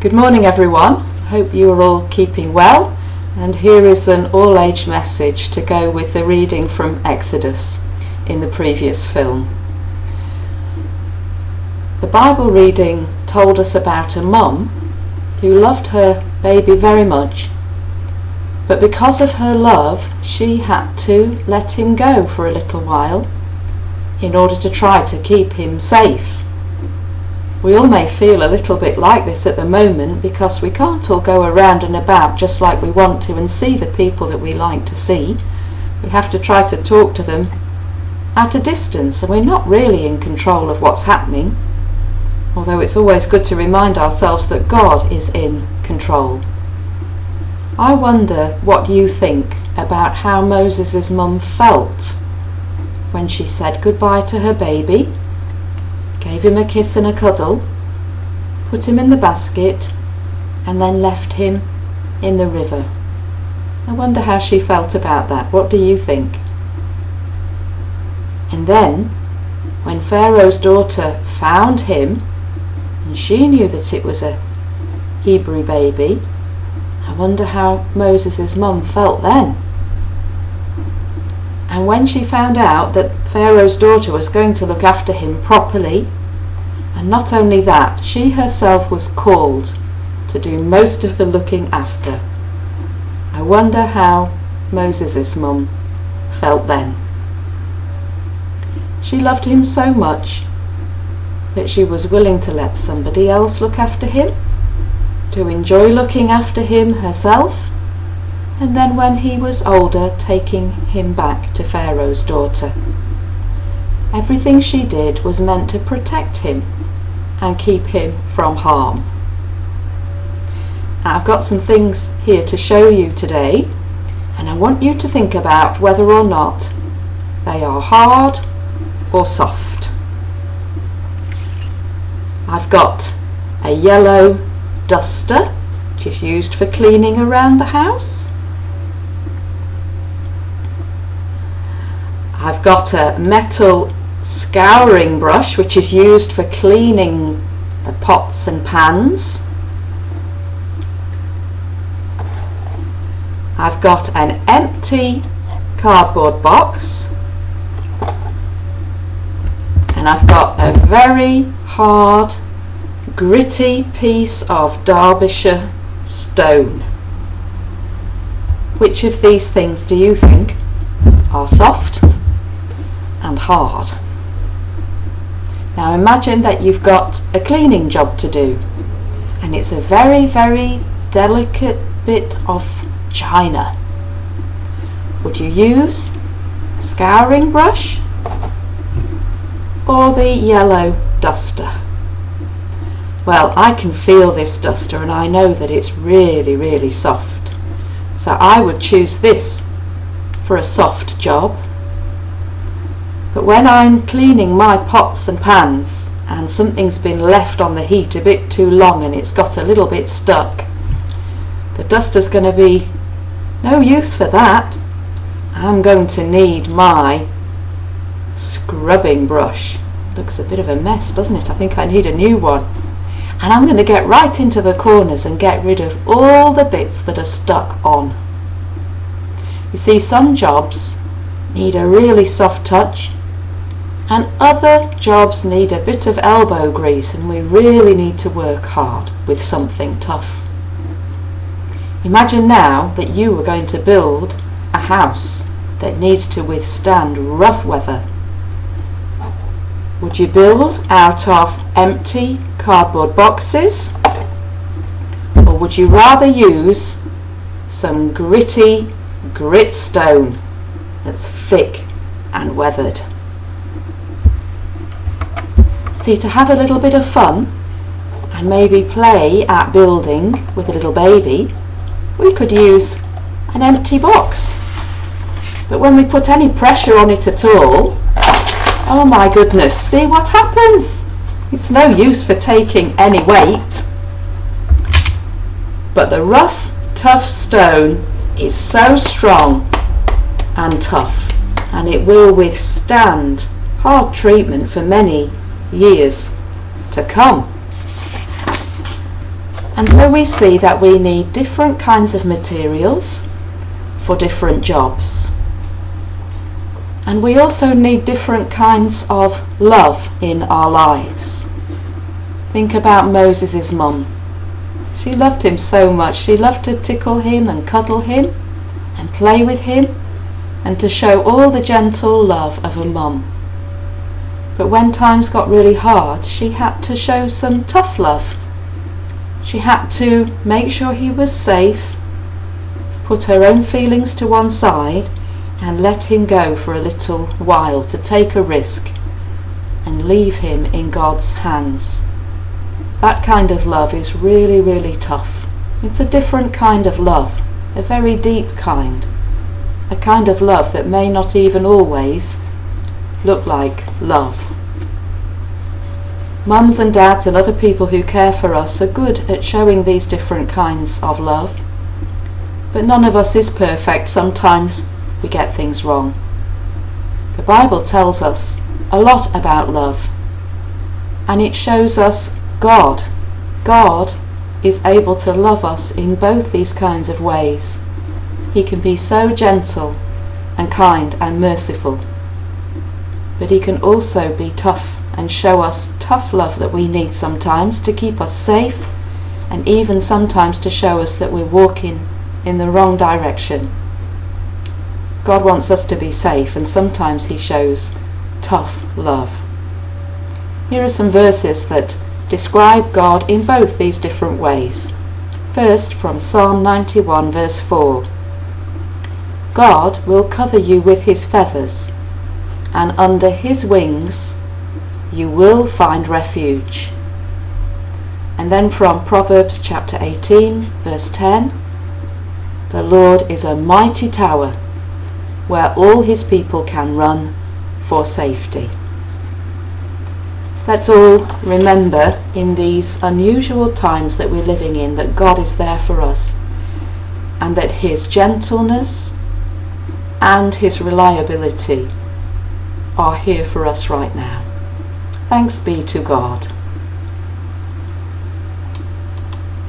Good morning everyone, hope you are all keeping well, and here is an all-age message to go with the reading from Exodus in the previous film. The Bible reading told us about a mum who loved her baby very much, but because of her love she had to let him go for a little while in order to try to keep him safe. We all may feel a little bit like this at the moment because we can't all go around and about just like we want to and see the people that we like to see. We have to try to talk to them at a distance, and we're not really in control of what's happening, although it's always good to remind ourselves that God is in control. I wonder what you think about how Moses' mum felt when she said goodbye to her baby, gave him a kiss and a cuddle, put him in the basket, and then left him in the river. I wonder how she felt about that. What do you think? And then, when Pharaoh's daughter found him, and she knew that it was a Hebrew baby, I wonder how Moses' mum felt then. And when she found out that Pharaoh's daughter was going to look after him properly, and not only that, she herself was called to do most of the looking after, I wonder how Moses' mum felt then. She loved him so much that she was willing to let somebody else look after him, to enjoy looking after him herself, and then when he was older, taking him back to Pharaoh's daughter. Everything she did was meant to protect him and keep him from harm. Now, I've got some things here to show you today, and I want you to think about whether or not they are hard or soft. I've got a yellow duster, which is used for cleaning around the house. I've got a metal scouring brush, which is used for cleaning the pots and pans. I've got an empty cardboard box, and I've got a very hard, gritty piece of Derbyshire stone. Which of these things do you think are soft and hard? Now imagine that you've got a cleaning job to do, and it's a very, very delicate bit of china. Would you use a scouring brush or the yellow duster? Well, I can feel this duster and I know that it's really, really soft. So I would choose this for a soft job. But when I'm cleaning my pots and pans and something's been left on the heat a bit too long and it's got a little bit stuck, the duster's going to be no use for that. I'm going to need my scrubbing brush. Looks a bit of a mess, doesn't it? I think I need a new one. And I'm going to get right into the corners and get rid of all the bits that are stuck on. You see, some jobs need a really soft touch, and other jobs need a bit of elbow grease, and we really need to work hard with something tough. Imagine now that you were going to build a house that needs to withstand rough weather. Would you build out of empty cardboard boxes, or would you rather use some gritty grit stone that's thick and weathered? See, to have a little bit of fun and maybe play at building with a little baby, we could use an empty box. But when we put any pressure on it at all, oh my goodness, see what happens? It's no use for taking any weight. But the rough, tough stone is so strong and tough, and it will withstand hard treatment for many years to come. And so we see that we need different kinds of materials for different jobs. And we also need different kinds of love in our lives. Think about Moses' mum. She loved him so much. She loved to tickle him and cuddle him and play with him and to show all the gentle love of a mum. But when times got really hard, she had to show some tough love. She had to make sure he was safe, put her own feelings to one side, and let him go for a little while to take a risk and leave him in God's hands. That kind of love is really, really tough. It's a different kind of love, a very deep kind, a kind of love that may not even always look like love. Mums and dads and other people who care for us are good at showing these different kinds of love, but none of us is perfect. Sometimes we get things wrong. The Bible tells us a lot about love, and it shows us God. God is able to love us in both these kinds of ways. He can be so gentle and kind and merciful, but he can also be tough and show us tough love that we need sometimes to keep us safe, and even sometimes to show us that we're walking in the wrong direction. God wants us to be safe, and sometimes he shows tough love. Here are some verses that describe God in both these different ways. First, from Psalm 91 verse 4. God will cover you with his feathers, and under his wings you will find refuge. And then from Proverbs chapter 18 verse 10. The Lord is a mighty tower where all his people can run for safety. Let's all remember in these unusual times that we're living in that God is there for us, and that his gentleness and his reliability are here for us right now. Thanks be to God.